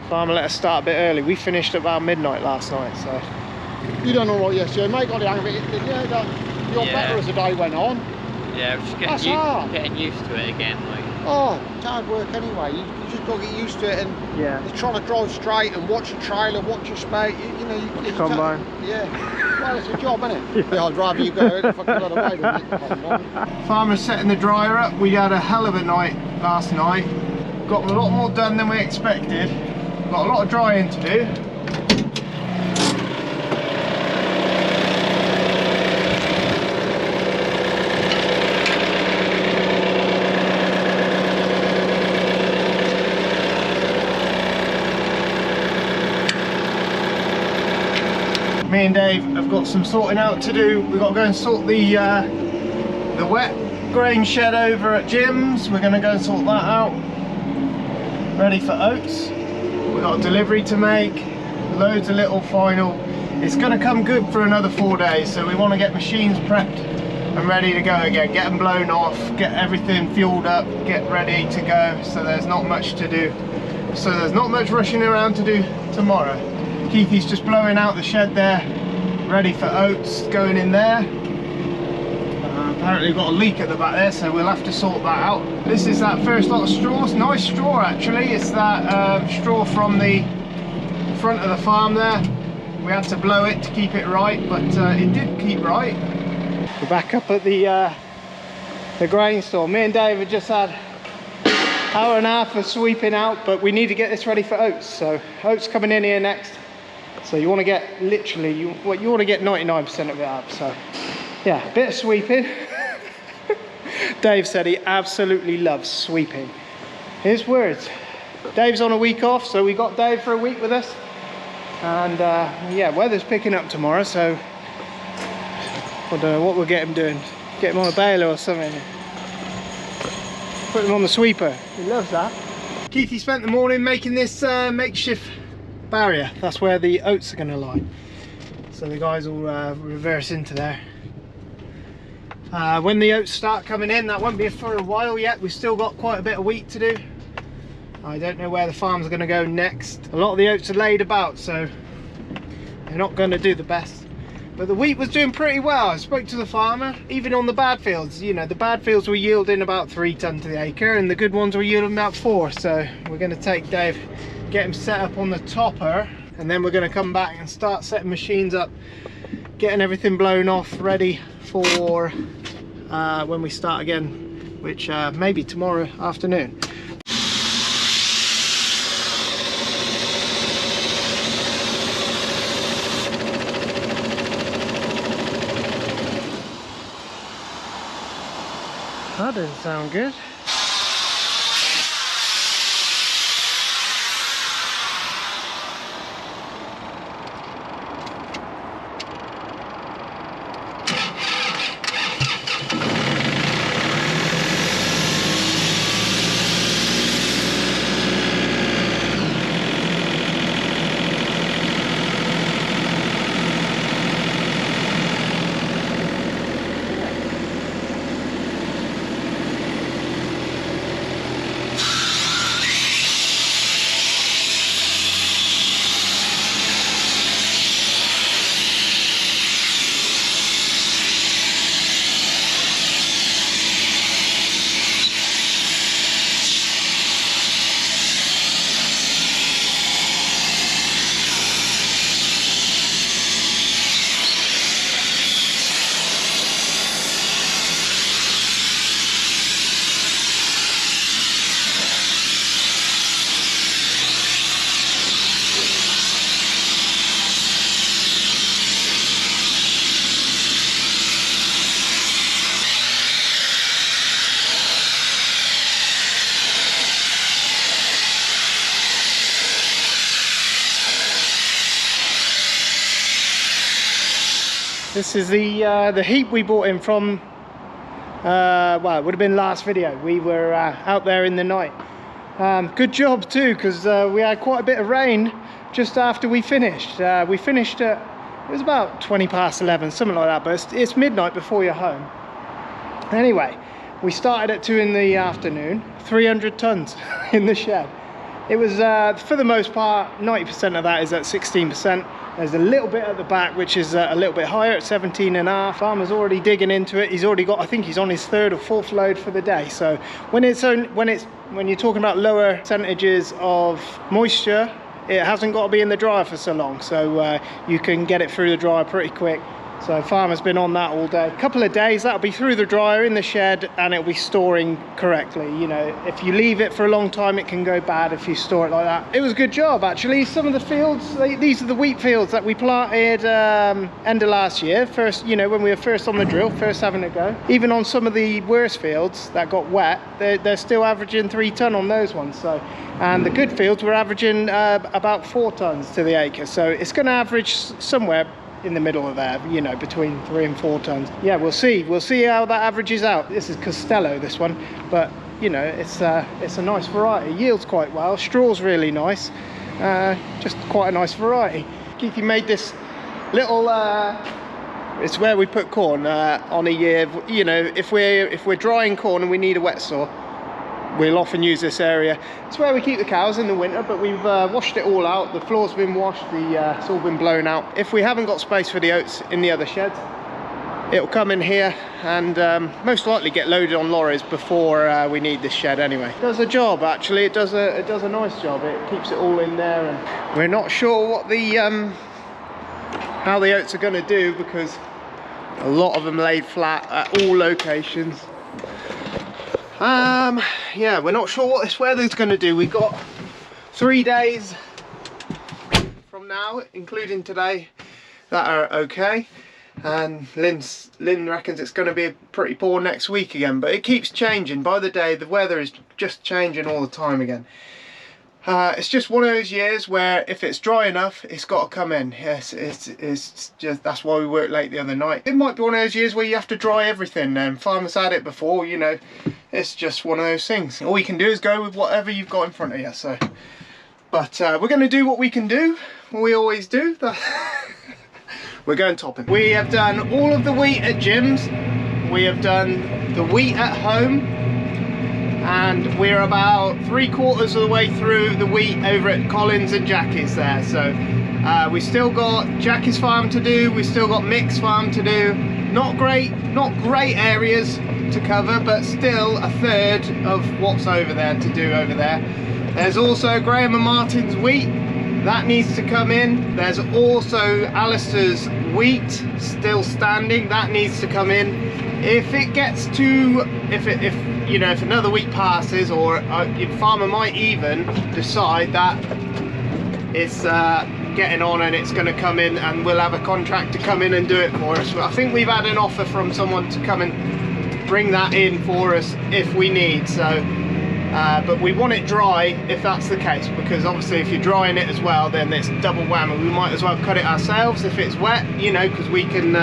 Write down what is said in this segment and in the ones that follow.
Farmer let us start a bit early. We finished at about midnight last night, so. You done all right yesterday, mate. Got the hang of it, didn't you? You're better as the day went on. Yeah, we're just getting used to it again. Like. Oh, it's hard work anyway. You just got to get used to it, and yeah, you're trying to drive straight and watch your trailer, watch your spate. You know, you combine. Yeah. Well, it's a job, isn't it? Yeah, I'd rather you go if I could run away than you combine. Farmer's setting the dryer up. We had a hell of a night last night. Got a lot more done than we expected. Got a lot of drying to do. Me and Dave have got some sorting out to do. We've got to go and sort the wet grain shed over at Jim's. We're going to go and sort that out. Ready for oats. We've got a delivery to make. Loads of little final. It's going to come good for another 4 days, so we want to get machines prepped and ready to go again. Get them blown off, get everything fueled up, get ready to go. So there's not much to do. So there's not much rushing around to do tomorrow. Keithy's just blowing out the shed there, ready for oats going in there. Apparently we've got a leak at the back there, so we'll have to sort that out. This is that first lot of straw. It's nice straw actually. It's that straw from the front of the farm there. We had to blow it to keep it right, but it did keep right. We're back up at the grain store. Me and Dave have just had hour and a half of sweeping out, but we need to get this ready for oats. So oats coming in here next. So you want to get literally, you want to get 99% of it up. So yeah, a bit of sweeping. Dave said he absolutely loves sweeping. His words. Dave's on a week off, so we got Dave for a week with us. And yeah, weather's picking up tomorrow, so I don't know what we'll get him doing. Get him on a baler or something. Put him on the sweeper. He loves that. Keithy spent the morning making this makeshift barrier. That's where the oats are going to lie. So the guys will reverse into there. When the oats start coming in, that won't be for a while yet. We've still got quite a bit of wheat to do. I don't know where the farms are going to go next. A lot of the oats are laid about, so they're not going to do the best. But the wheat was doing pretty well. I spoke to the farmer, even on the bad fields. You know, the bad fields were yielding about 3 tonnes to the acre, and the good ones were yielding about 4. So we're going to take Dave, get him set up on the topper, and then we're going to come back and start setting machines up, getting everything blown off, ready for when we start again, which maybe tomorrow afternoon. That doesn't sound good. This is the heap we bought in from, well, it would have been last video. We were out there in the night. Good job too, because we had quite a bit of rain just after we finished. We finished at, it was about 20 past 11, something like that, but it's midnight before you're home. Anyway, we started at 2 in the afternoon, 300 tons in the shed. It was, for the most part, 90% of that is at 16%. There's a little bit at the back which is a little bit higher at 17.5. Farmer's already digging into it. He's already got, I think he's on his 3rd or 4th load for the day. So when you're talking about lower percentages of moisture, it hasn't got to be in the dryer for so long. So you can get it through the dryer pretty quick. So Farmer's been on that all day. A couple of days, that'll be through the dryer in the shed and it'll be storing correctly. You know, if you leave it for a long time, it can go bad if you store it like that. It was a good job, actually. Some of the fields, these are the wheat fields that we planted end of last year. First, you know, when we were first on the drill, first having a go. Even on some of the worst fields that got wet, they're still averaging 3 ton on those ones. So, and the good fields were averaging about 4 tons to the acre. So it's going to average somewhere in the middle of there, you know, between 3 and 4 tons. Yeah, we'll see how that averages out. This is Costello, this one, but you know, it's a nice variety. Yields quite well. Straw's really nice. Just quite a nice variety. Keithy made this little it's where we put corn on a year. You know, if we're drying corn and we need a wet store, we'll often use this area. It's where we keep the cows in the winter, but we've washed it all out. The floor's been washed, it's all been blown out. If we haven't got space for the oats in the other sheds, it'll come in here and most likely get loaded on lorries before we need this shed anyway. It does a job, actually. It does a nice job. It keeps it all in there, and we're not sure what the how the oats are going to do, because a lot of them laid flat at all locations. Yeah, we're not sure what this weather's going to do. We've got 3 days from now, including today, that are okay, and Lynn reckons it's going to be pretty poor next week again, but it keeps changing. By the day, the weather is just changing all the time again. It's just one of those years where if it's dry enough, it's got to come in. Yes, it's just, that's why we worked late the other night. It might be one of those years where you have to dry everything. Farmers had it before, you know. It's just one of those things. All you can do is go with whatever you've got in front of you. So, but we're going to do what we can do. What we always do. We're going topping. We have done all of the wheat at Jim's. We have done the wheat at home. And we're about 3/4 of the way through the wheat over at Collins and Jackie's there. So we still got Jackie's farm to do. We still got Mick's farm to do. Not great areas to cover, but still a third of what's over there to do over there. There's also Graham and Martin's wheat that needs to come in. There's also Alistair's wheat still standing, that needs to come in. If it gets to, if you know, if another week passes, or farmer might even decide that it's getting on and it's going to come in, and we'll have a contractor come in and do it for us. I think we've had an offer from someone to come and bring that in for us if we need. So but we want it dry if that's the case, because obviously if you're drying it as well, then it's double whammy. We might as well cut it ourselves if it's wet, you know, because we can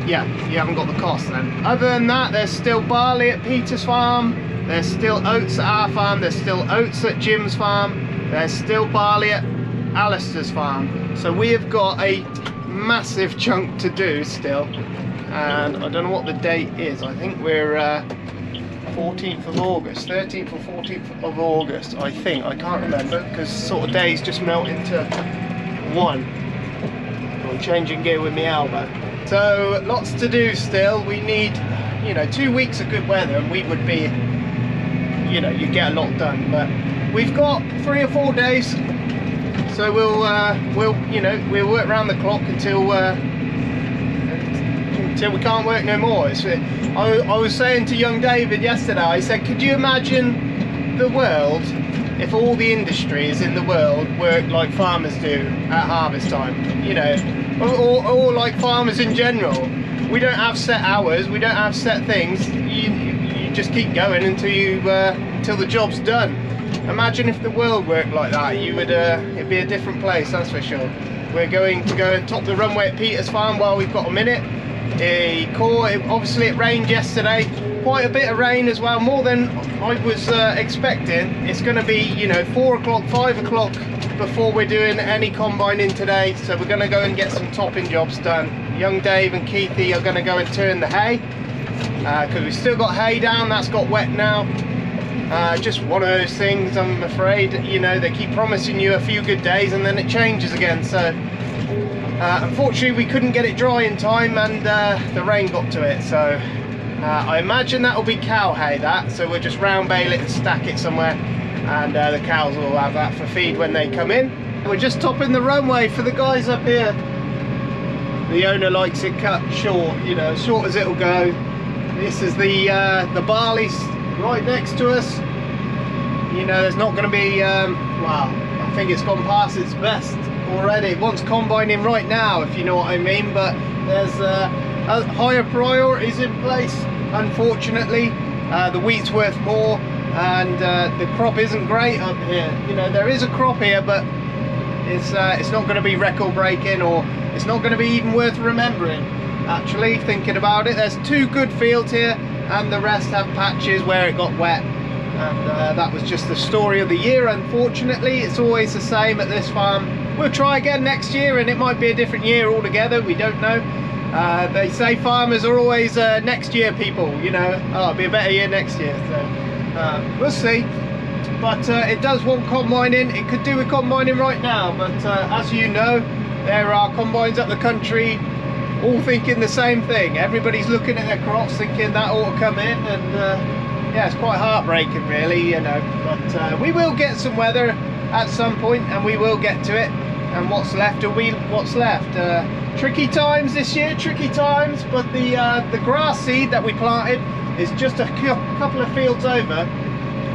yeah, you haven't got the cost then. Other than that, there's still barley at Peter's farm, there's still oats at our farm, there's still oats at Jim's farm, there's still barley at Alistair's farm. So we have got a massive chunk to do still, and I don't know what the date is. I think we're 14th of August, 13th or 14th of August, I think. I can't remember, because sort of days just melt into one. I'm changing gear with my elbow. So lots to do still. We need, you know, 2 weeks of good weather and we would be, you know, you'd get a lot done. But we've got 3 or 4 days, so we'll you know, we'll work around the clock until we can't work no more. I was saying to young David yesterday, I said, could you imagine the world if all the industries in the world worked like farmers do at harvest time? You know, or like farmers in general. We don't have set hours, we don't have set things. You just keep going until the job's done. Imagine if the world worked like that. You would it'd be a different place, that's for sure. We're going to go and top the runway at Peter's farm while we've got a minute. Obviously it rained yesterday, quite a bit of rain as well, more than I was expecting. It's going to be, you know, 4 o'clock, 5 o'clock before we're doing any combining today, so we're going to go and get some topping jobs done. Young Dave and Keithy are going to go and turn the hay, because we've still got hay down, that's got wet now. Just one of those things, I'm afraid. You know, they keep promising you a few good days and then it changes again. So unfortunately we couldn't get it dry in time, and the rain got to it. So I imagine that'll be cow hay, that. So we'll just round bale it and stack it somewhere, and the cows will have that for feed when they come in. We're just topping the runway for the guys up here. The owner likes it cut short, you know, as short as it'll go. This is the barley's right next to us. You know, there's not going to be, well, I think it's gone past its best already. It wants combining right now, if you know what I mean, but there's higher priorities in place, unfortunately. The wheat's worth more, and the crop isn't great up here. You know, there is a crop here, but it's not going to be record breaking, or it's not going to be even worth remembering. Actually, thinking about it, there's 2 good fields here, and the rest have patches where it got wet, and that was just the story of the year. Unfortunately, it's always the same at this farm. We'll try again next year, and it might be a different year altogether, we don't know. They say farmers are always next year people, you know. Oh, it'll be a better year next year, so we'll see. But it does want combining. It could do with combining right now, but as you know, there are combines up the country all thinking the same thing. Everybody's looking at their crops thinking that ought to come in, and yeah, it's quite heartbreaking really, you know. But we will get some weather at some point, and we will get to it, and what's left will be what's left. Tricky times this year, tricky times, but the grass seed that we planted is just a couple of fields over.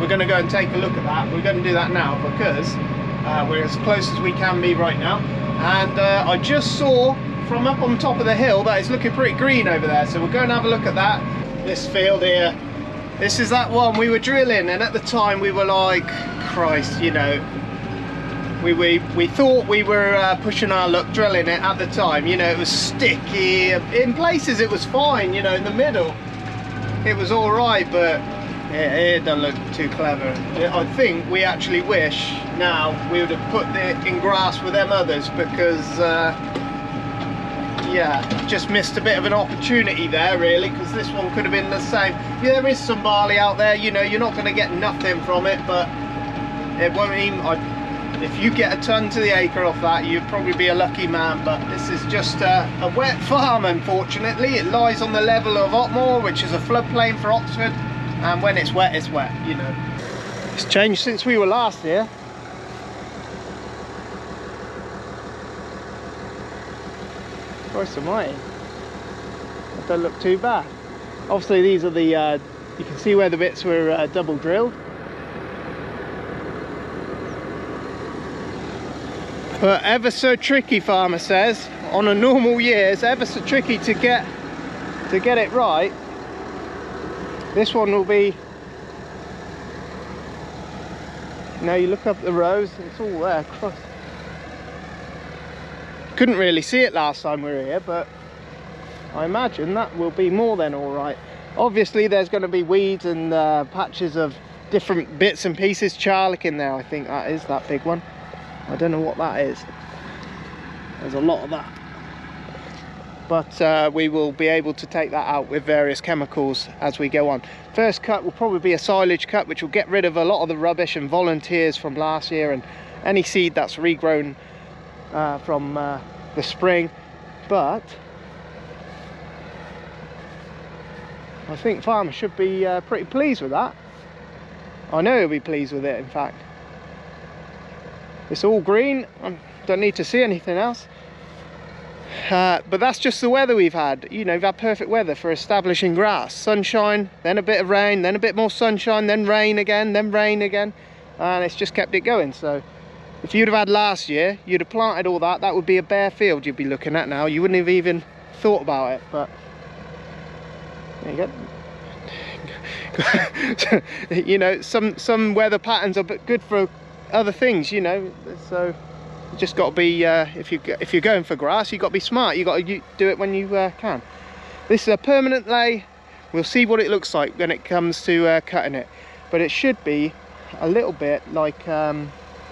We're going to go and take a look at that. We're going to do that now because we're as close as we can be right now, and I just saw from up on top of the hill that it's looking pretty green over there, so we'll go and have a look at that. This field here, this is that one we were drilling, and at the time we were like, Christ, you know, we thought we were pushing our luck drilling it at the time. You know, it was sticky in places, it was fine, you know, in the middle it was all right, but it doesn't look too clever. I think we actually wish now we would have put it in grass with them others, because yeah, just missed a bit of an opportunity there really, because this one could have been the same. Yeah, there is some barley out there, you know, you're not going to get nothing from it, but it won't even, if you get a ton to the acre off that, you'd probably be a lucky man. But this is just a wet farm, unfortunately. It lies on the level of Otmore, which is a floodplain for Oxford, and when it's wet, you know. It's changed since we were last here. Christ almighty, that don't look too bad. Obviously these are the you can see where the bits were double drilled, but ever so tricky, farmer says. On a normal year, it's ever so tricky to get it right. This one will be, now you look up the rows, it's all there across. Couldn't really see it last time we were here, but I imagine that will be more than all right. Obviously there's going to be weeds and patches of different bits and pieces. Charlic in there, I think that is, that big one. I don't know what that is. There's a lot of that, but we will be able to take that out with various chemicals as we go on. First cut will probably be a silage cut, which will get rid of a lot of the rubbish and volunteers from last year, and any seed that's regrown from the spring. But I think farmers should be pretty pleased with that. I know he'll be pleased with it, in fact. It's all green, I don't need to see anything else. But that's just the weather we've had. You know, we've had perfect weather for establishing grass. Sunshine, then a bit of rain, then a bit more sunshine, then rain again, and it's just kept it going. So if you'd have had last year, you'd have planted all that, that would be a bare field you'd be looking at now. You wouldn't have even thought about it, but there you go. You know, some weather patterns are good for other things, you know, so you just got to be, if you're going for grass, you've got to be smart. You've got to do it when you can. This is a permanent lay. We'll see what it looks like when it comes to cutting it, but it should be a little bit like our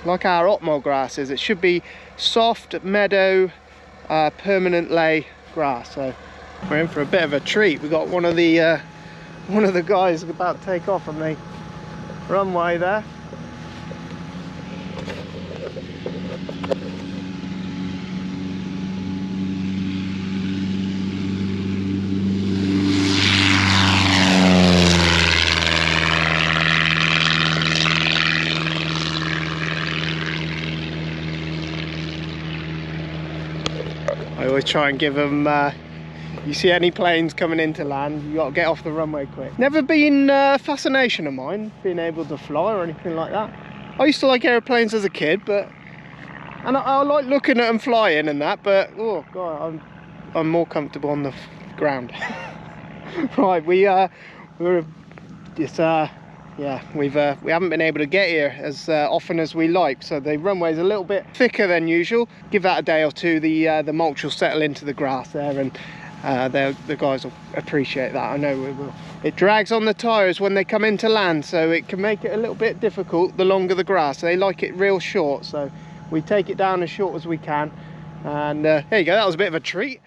Otmore grasses. It should be soft meadow permanent lay grass. So we're in for a bit of a treat. We got one of the guys about to take off, and they runway there. I always try and give them, you see any planes coming into land, you got to get off the runway quick. Never been a fascination of mine, being able to fly or anything like that. I used to like airplanes as a kid, and I like looking at them flying and that, but oh god, I'm more comfortable on the ground. Right, we haven't been able to get here as often as we like, so the runway's a little bit thicker than usual. Give that a day or two, the mulch will settle into the grass there, and the guys will appreciate that. I know we will. It drags on the tyres when they come into land, so it can make it a little bit difficult the longer the grass. They like it real short, so we take it down as short as we can. And there you go, that was a bit of a treat.